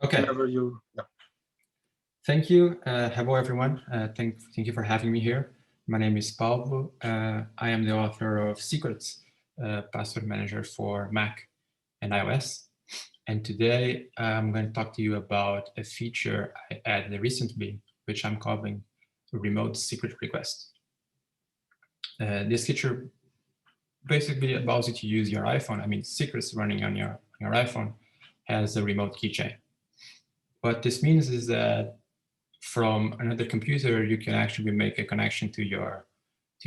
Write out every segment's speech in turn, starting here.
Okay. Whenever you. Yeah. Thank you. Hello, everyone. Thank you for having me here. My name is Paulo. I am the author of Secrets, password manager for Mac and iOS. And today I'm going to talk to you about a feature I added recently, which I'm calling remote secret request. This feature basically allows you to use your iPhone. I mean, secrets running on your iPhone has a remote keychain. What this means is that from another computer, you can actually make a connection to your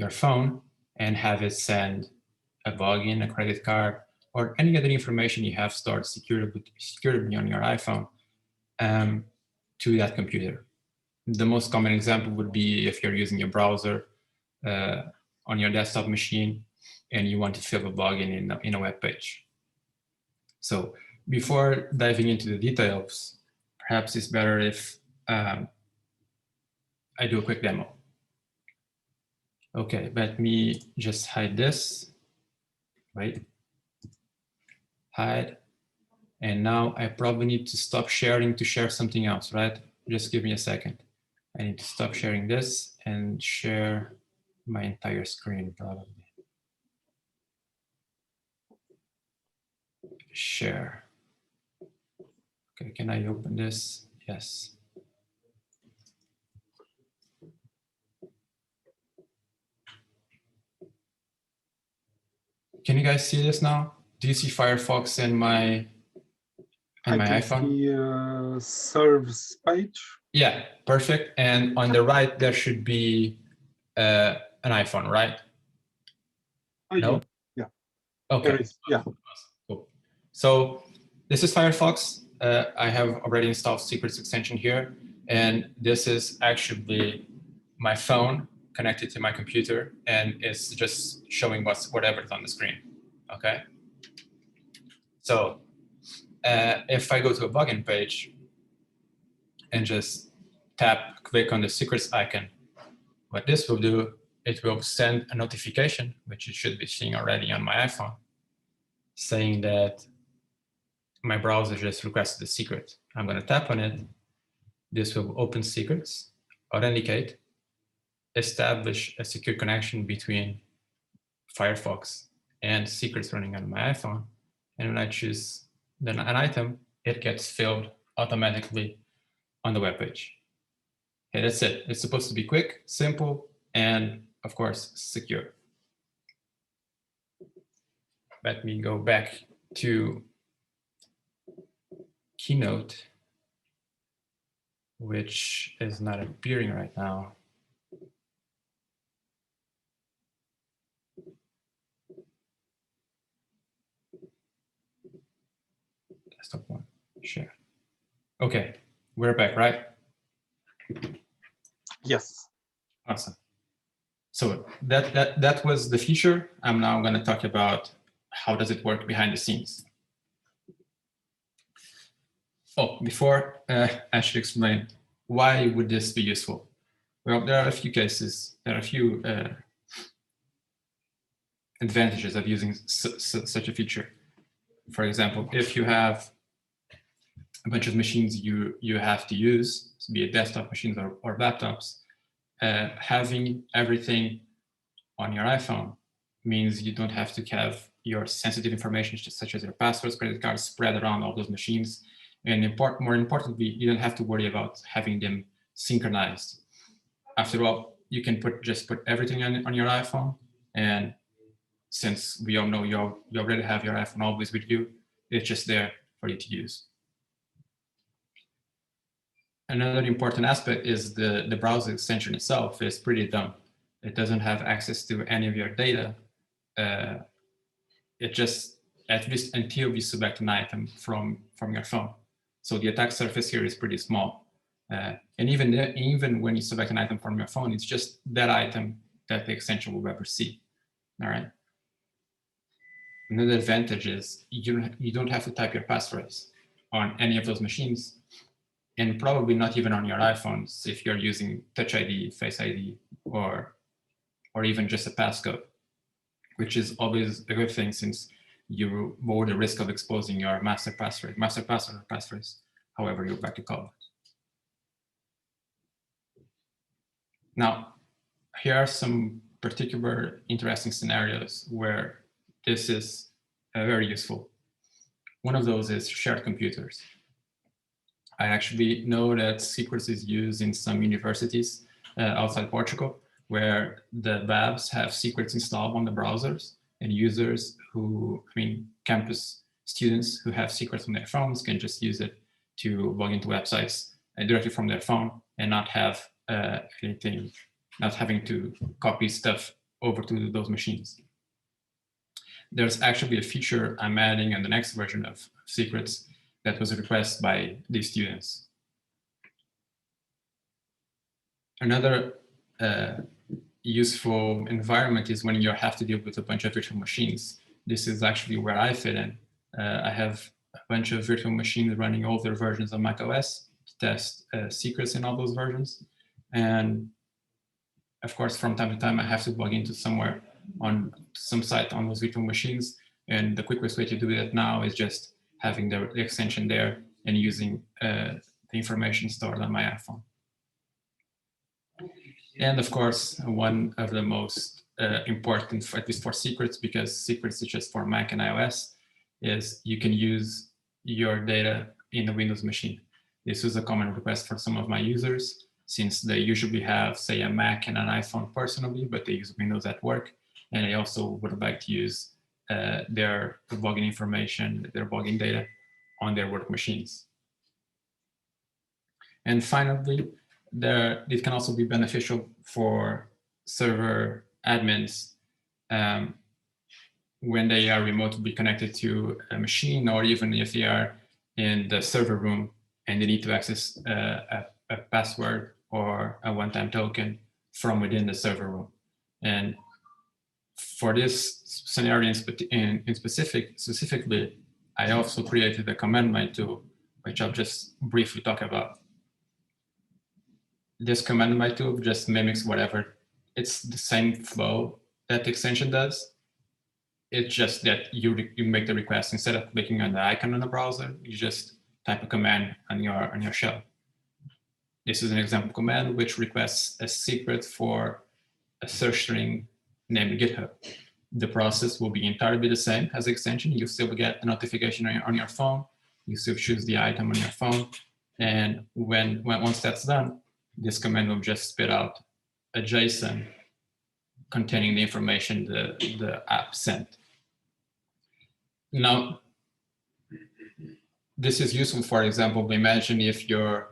phone and have it send a login, a credit card, or any other information you have stored securely on your iPhone to that computer. The most common example would be if you're using your browser on your desktop machine and you want to fill a login in a web page. So before diving into the details, perhaps it's better if I do a quick demo. Okay, let me just hide this. Wait. Hide. And now I probably need to stop sharing to share something else, right? Just give me a second. I need to stop sharing this and share my entire screen, probably. Share. Okay, can I open this? Yes. Can you guys see this now? Do you see Firefox in my iPhone? I can see serves page. Yeah, perfect. And on the right, there should be an iPhone, right? No? Yeah. Okay. There is. Yeah. Cool. So this is Firefox. I have already installed Secrets extension here. And this is actually my phone connected to my computer. And it's just showing whatever's on the screen. Okay. So if I go to a login page and just click on the secrets icon, what this will do, it will send a notification, which you should be seeing already on my iPhone, saying that my browser just requested a secret. I'm going to tap on it. This will open secrets, authenticate, establish a secure connection between Firefox and secrets running on my iPhone. And when I choose an item, it gets filled automatically on the web page. Okay, that's it. It's supposed to be quick, simple, and of course, secure. Let me go back to Keynote, which is not appearing right now. Desktop one, share. Okay, we're back, right? Yes. Awesome. So that was the feature. I'm now going to talk about how does it work behind the scenes. Oh, before I should explain why would this be useful. Well, there are a few cases. There are a few advantages of using such a feature. For example, if you have a bunch of machines you have to use, be it desktop machines or laptops, having everything on your iPhone means you don't have to have your sensitive information, such as your passwords, credit cards, spread around all those machines. And more importantly, you don't have to worry about having them synchronized. After all, you can just put everything on your iPhone. And since we all know you already have your iPhone always with you, it's just there for you to use. Another important aspect is the browser extension itself is pretty dumb. It doesn't have access to any of your data. It just, at least until you select an item from your phone. So the attack surface here is pretty small. And even when you select an item from your phone, it's just that item that the extension will ever see. All right. Another advantage is you don't have to type your passwords on any of those machines, and probably not even on your iPhones if you're using Touch ID, Face ID, or even just a passcode, which is always a good thing since you lower the risk of exposing your master password or passphrase however you would like to call it. Now, here are some particular interesting scenarios where this is very useful. One of those is shared computers. I actually know that Secrets is used in some universities outside Portugal, where the labs have Secrets installed on the browsers, and users who, campus students who have Secrets on their phones can just use it to log into websites directly from their phone and not have not having to copy stuff over to those machines. There's actually a feature I'm adding in the next version of Secrets that was requested by these students. Another useful environment is when you have to deal with a bunch of virtual machines. This is actually where I fit in. I have a bunch of virtual machines running older versions of macOS to test Secrets in all those versions. And of course, from time to time, I have to log into somewhere on some site on those virtual machines. And the quickest way to do that now is just having the extension there and using the information stored on my iPhone. And of course, one of the most important, at least for Secrets, because Secrets is just for Mac and iOS, is you can use your data in a Windows machine. This was a common request for some of my users, since they usually have, say, a Mac and an iPhone personally, but they use Windows at work. And they also would like to use their login information, their login data on their work machines. And finally, it can also be beneficial for server admins when they are remotely connected to a machine, or even if they are in the server room and they need to access a password or a one-time token from within the server room. And for this scenario specifically, I also created a command line tool, which I'll just briefly talk about. This command line tool just mimics whatever. It's the same flow that the extension does. It's just that you make the request. Instead of clicking on the icon on the browser, you just type a command on your shell. This is an example command which requests a secret for a search string named GitHub. The process will be entirely the same as the extension. You still get the notification on your phone. You still choose the item on your phone. And once that's done, this command will just spit out a JSON containing the information the app sent. Now, this is useful, for example, imagine if you're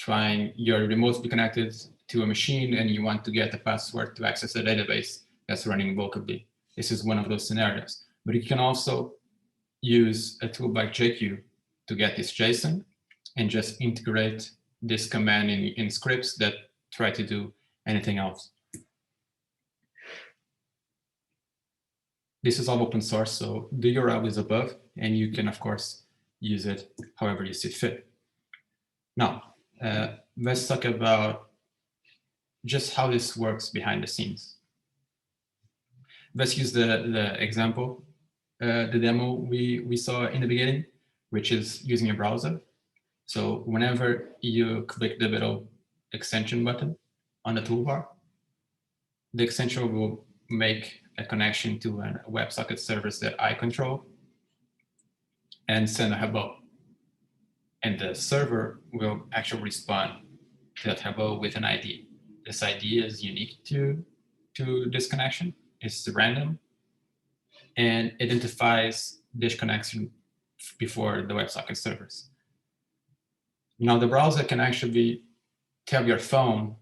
remotely connected to a machine and you want to get a password to access a database that's running locally. This is one of those scenarios. But you can also use a tool like JQ to get this JSON and just integrate this command in scripts that try to do anything else. This is all open source, so the URL is above, and you can, of course, use it however you see fit. Now, let's talk about just how this works behind the scenes. Let's use the example, the demo we saw in the beginning, which is using a browser. So whenever you click the little extension button on the toolbar, the extension will make a connection to a WebSockets service that I control and send a hello. And the server will actually respond to that hello with an ID. This ID is unique to this connection. It's random and identifies this connection before the WebSockets service. Now the browser can actually tell your phone,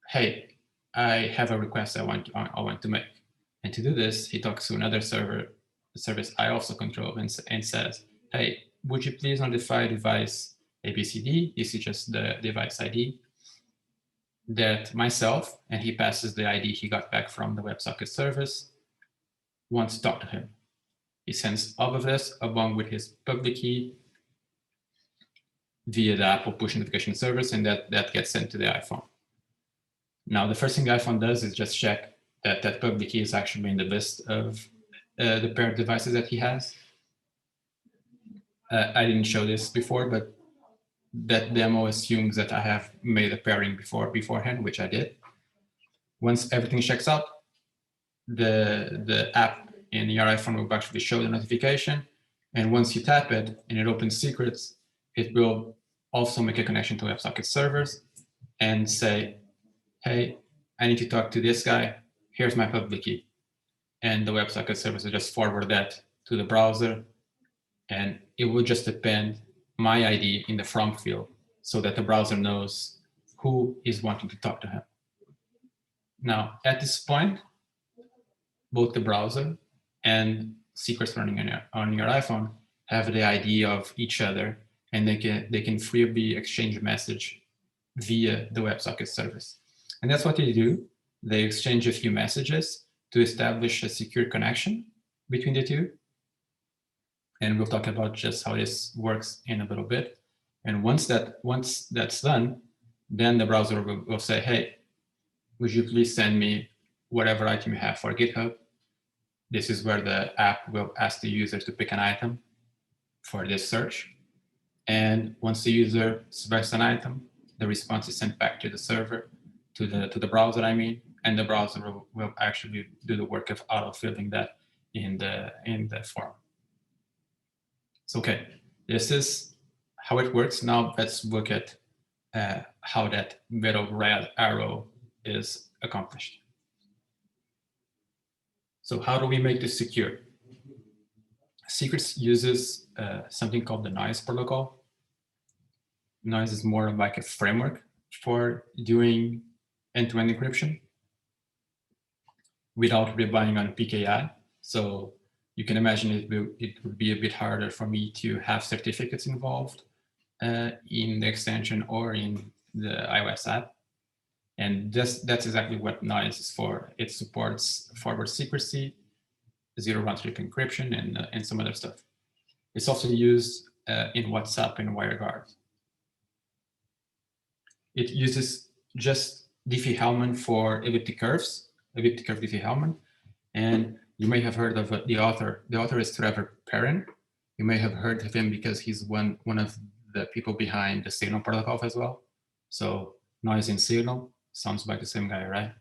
hey, I have a request I want to make. And to do this, he talks to another service I also control, and says, hey, would you please notify device ABCD? This is just the device ID that myself, and he passes the ID he got back from the WebSockets service, wants to talk to him. He sends all of this along with his public key via the Apple push notification service, and that gets sent to the iPhone. Now, the first thing the iPhone does is just check that that public key is actually in the list of the paired devices that he has. I didn't show this before, but that demo assumes that I have made a pairing beforehand, which I did. Once everything checks out, the app in your iPhone will actually show the notification. And once you tap it and it opens secrets, it will also make a connection to WebSockets servers and say, hey, I need to talk to this guy. Here's my public key. And the WebSockets service will just forward that to the browser. And it will just append my ID in the from field so that the browser knows who is wanting to talk to him. Now, at this point, both the browser and secrets running on your iPhone have the ID of each other, and they can freely exchange a message via the WebSockets service. And that's what they do. They exchange a few messages to establish a secure connection between the two. And we'll talk about just how this works in a little bit. And once that's done, then the browser will say, hey, would you please send me whatever item you have for GitHub? This is where the app will ask the user to pick an item for this search. And once the user selects an item, the response is sent back to the server, to the browser, I mean, and the browser will actually do the work of auto-filling that in the form. So, okay, this is how it works. Now let's look at how that little red arrow is accomplished. So how do we make this secure? Secrets uses something called the noise protocol. Noise is more like a framework for doing end-to-end encryption without relying on PKI. So you can imagine it would be a bit harder for me to have certificates involved in the extension or in the iOS app. And that's exactly what noise is for. It supports forward secrecy, zero round trip encryption, and some other stuff. It's also used in WhatsApp and WireGuard. It uses just Diffie-Hellman for elliptic curves, elliptic curve Diffie-Hellman. And you may have heard of the author. The author is Trevor Perrin. You may have heard of him because he's one of the people behind the Signal protocol as well. So noise in Signal sounds like the same guy, right?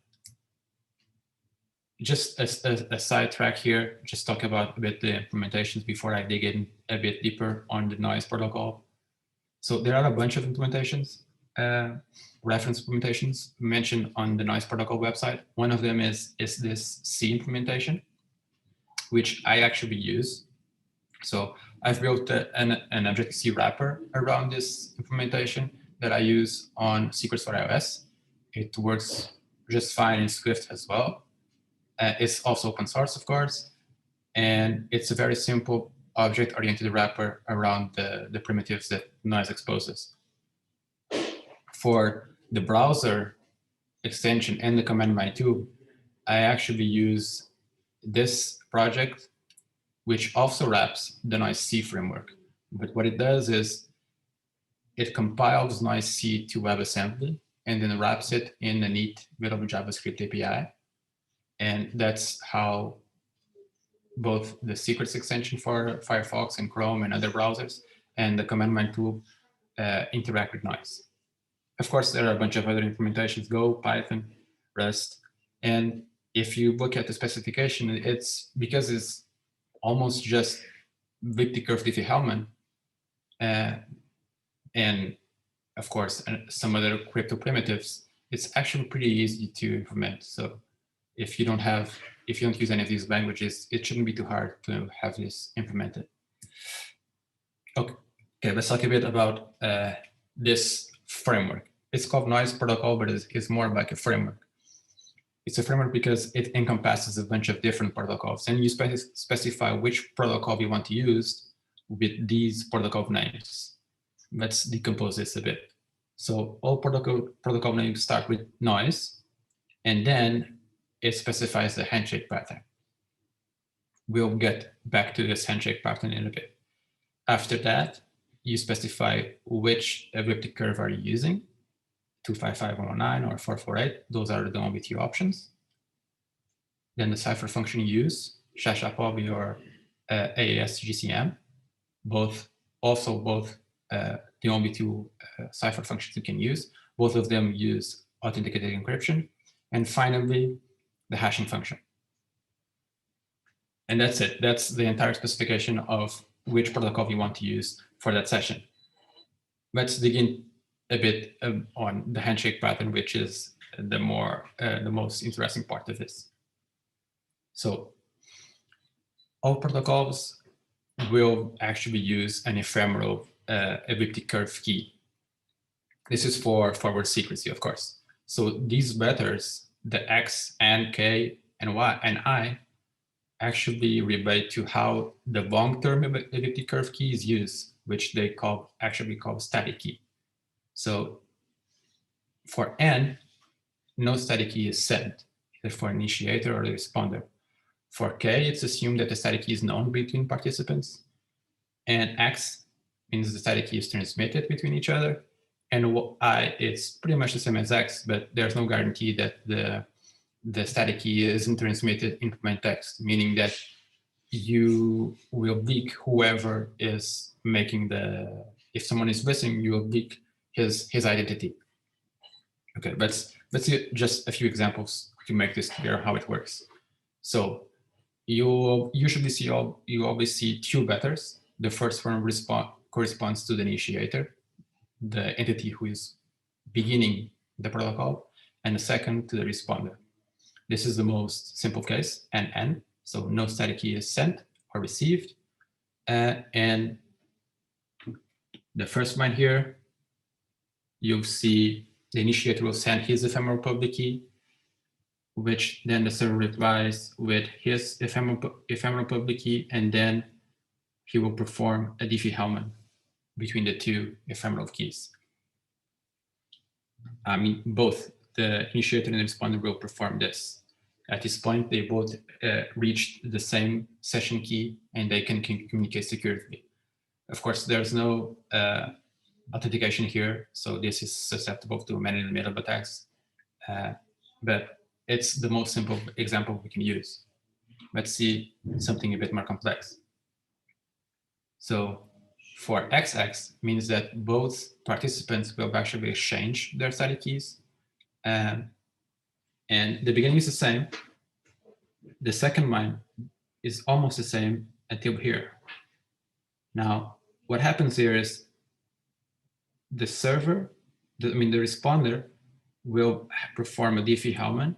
Just a sidetrack here, just talk about a bit the implementations before I dig in a bit deeper on the noise protocol. So there are a bunch of implementations, reference implementations mentioned on the noise protocol website. One of them is this C implementation, which I actually use. So I've built an Objective-C wrapper around this implementation that I use on Secrets for iOS. It works just fine in Swift as well. It's also open source, of course, and it's a very simple object-oriented wrapper around the primitives that noise exposes. For the browser extension and the command line tool, I actually use this project, which also wraps the noise C framework. But what it does is it compiles noise C to WebAssembly and then wraps it in a neat little JavaScript API. And that's how both the secrets extension for Firefox and Chrome and other browsers and the command line tool interact with noise. Of course, there are a bunch of other implementations, Go, Python, Rust. And if you look at the specification, it's because it's almost just elliptic curve Diffie-Hellman and of course, some other crypto primitives, it's actually pretty easy to implement. So if you don't use any of these languages, it shouldn't be too hard to have this implemented. Okay, let's talk a bit about this framework. It's called Noise Protocol, but it's more like a framework. It's a framework because it encompasses a bunch of different protocols, and you specify which protocol you want to use with these protocol names. Let's decompose this a bit. So all protocol names start with noise, and then it specifies the handshake pattern. We'll get back to this handshake pattern in a bit. After that, you specify which elliptic curve are you using, 255-109 or 448. Those are the only two options. Then the cipher function you use, ShaShaPoly or AES GCM, both the only two cipher functions you can use. Both of them use authenticated encryption. And finally, the hashing function. And that's it. That's the entire specification of which protocol you want to use for that session. Let's dig in a bit on the handshake pattern, which is the most interesting part of this. So all protocols will actually use an ephemeral elliptic curve key. This is for forward secrecy, of course. So these letters, the X and K and Y and I, actually relate to how the long-term elliptic curve key is used, which they actually call static key. So for N, no static key is sent, either for initiator or the responder. For K, it's assumed that the static key is known between participants. And X means the static key is transmitted between each other. And I, it's pretty much the same as X, but there's no guarantee that the static key isn't transmitted in plain text, meaning that you will leak whoever is making if someone is listening, you will leak his identity. Okay, let's see just a few examples to make this clear how it works. So you usually see you always see two letters. The first one corresponds to the initiator, the entity who is beginning the protocol, and the second to the responder. This is the most simple case, N, so no static key is sent or received. And the first line here, you'll see the initiator will send his ephemeral public key, which then the server replies with his ephemeral public key, and then he will perform a Diffie-Hellman between the two ephemeral keys. I mean, both the initiator and the responder will perform this. At this point, they both reached the same session key and they can communicate securely. Of course, there's no authentication here, so this is susceptible to man-in-the-middle attacks. But it's the most simple example we can use. Let's see something a bit more complex. So for XX means that both participants will actually exchange their static keys. And the beginning is the same. The second line is almost the same until here. Now, what happens here is the server, the responder will perform a Diffie-Hellman.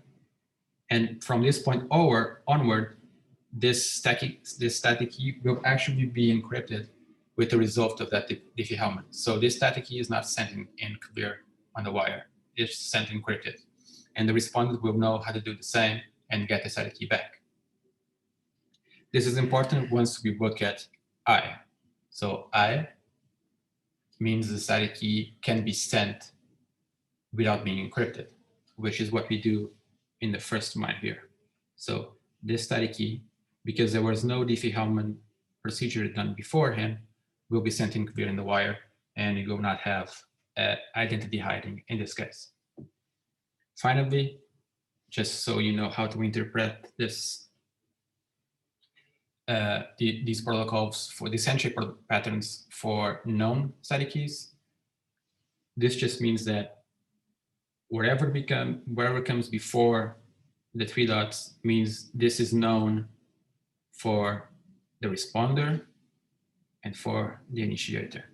And from this point onward, this static key will actually be encrypted with the result of that Diffie-Hellman. So this static key is not sent in clear on the wire. It's sent encrypted. And the respondent will know how to do the same and get the static key back. This is important once we look at I. So I means the static key can be sent without being encrypted, which is what we do in the first line here. So this static key, because there was no Diffie-Hellman procedure done beforehand, will be sent in clear in the wire, and you will not have identity hiding in this case. Finally, just so you know how to interpret this, these protocols for these handshake patterns for known static keys, this just means that wherever comes before the three dots means this is known for the responder and for the initiator.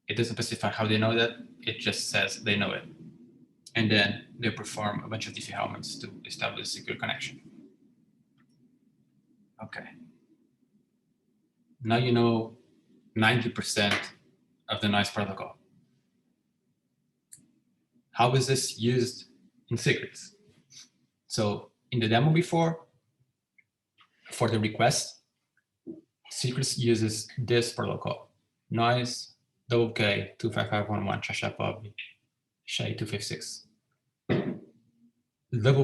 It doesn't specify how they know that, it just says they know it. And then they perform a bunch of Diffie-Hellmans to establish a secure connection. Okay. Now you know 90% of the noise protocol. How is this used in secrets? So in the demo before, for the request, secrets uses this protocol, noise, K, 25511, Shashapobi, Shay 256.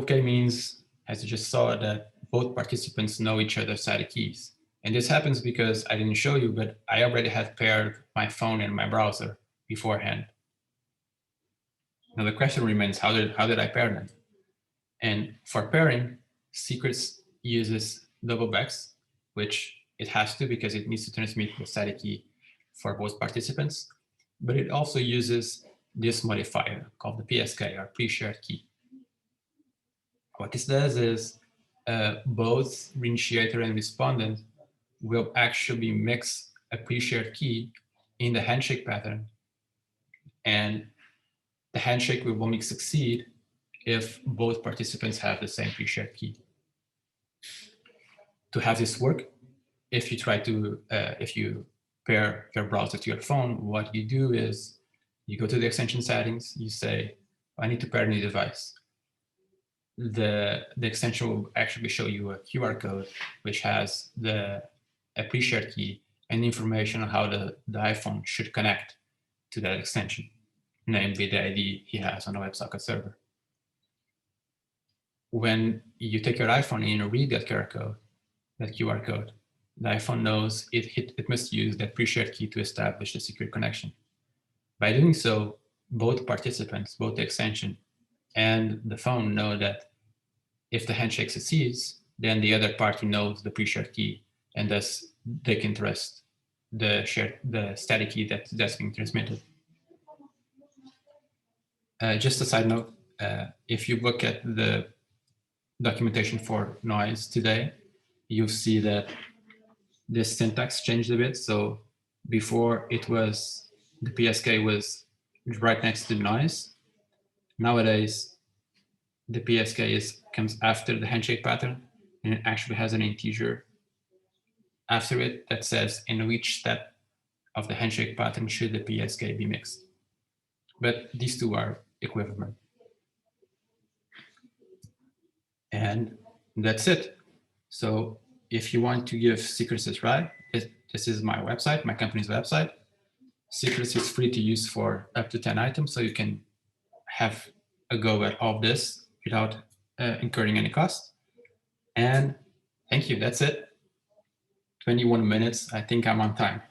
K means, as you just saw, that both participants know each other's static keys. And this happens because I didn't show you, but I already had paired my phone and my browser beforehand. Now the question remains, how did I pair them? And for pairing, secrets uses double-backs, which it has to because it needs to transmit the static key for both participants. but it also uses this modifier called the PSK, or pre-shared key. What this does is both reinitiator and respondent will actually mix a pre-shared key in the handshake pattern, and the handshake will only succeed if both participants have the same pre-shared key. To have this work, if you try to, if you pair your browser to your phone, what you do is you go to the extension settings, you say, I need to pair a new device. The extension will actually show you a QR code, which has a pre-shared key and information on how the iPhone should connect to that extension, namely the ID he has on a WebSockets server. When you take your iPhone and you read that QR code, the iPhone knows it must use that pre-shared key to establish the secure connection. By doing so, both participants, both the extension and the phone, know that if the handshake succeeds, then the other party knows the pre-shared key, and thus they can trust the static key that's being transmitted. Just a side note, if you look at the documentation for noise today, you'll see that this syntax changed a bit. So before it was, the PSK was right next to noise. Nowadays, the PSK comes after the handshake pattern, and it actually has an integer after it that says in which step of the handshake pattern should the PSK be mixed. But these two are equivalent. And that's it. So if you want to give secrets a try, this is my website, my company's website. Secrets is free to use for up to 10 items, so you can have a go at all of this without incurring any cost. And thank you, that's it. 21 minutes, I think I'm on time.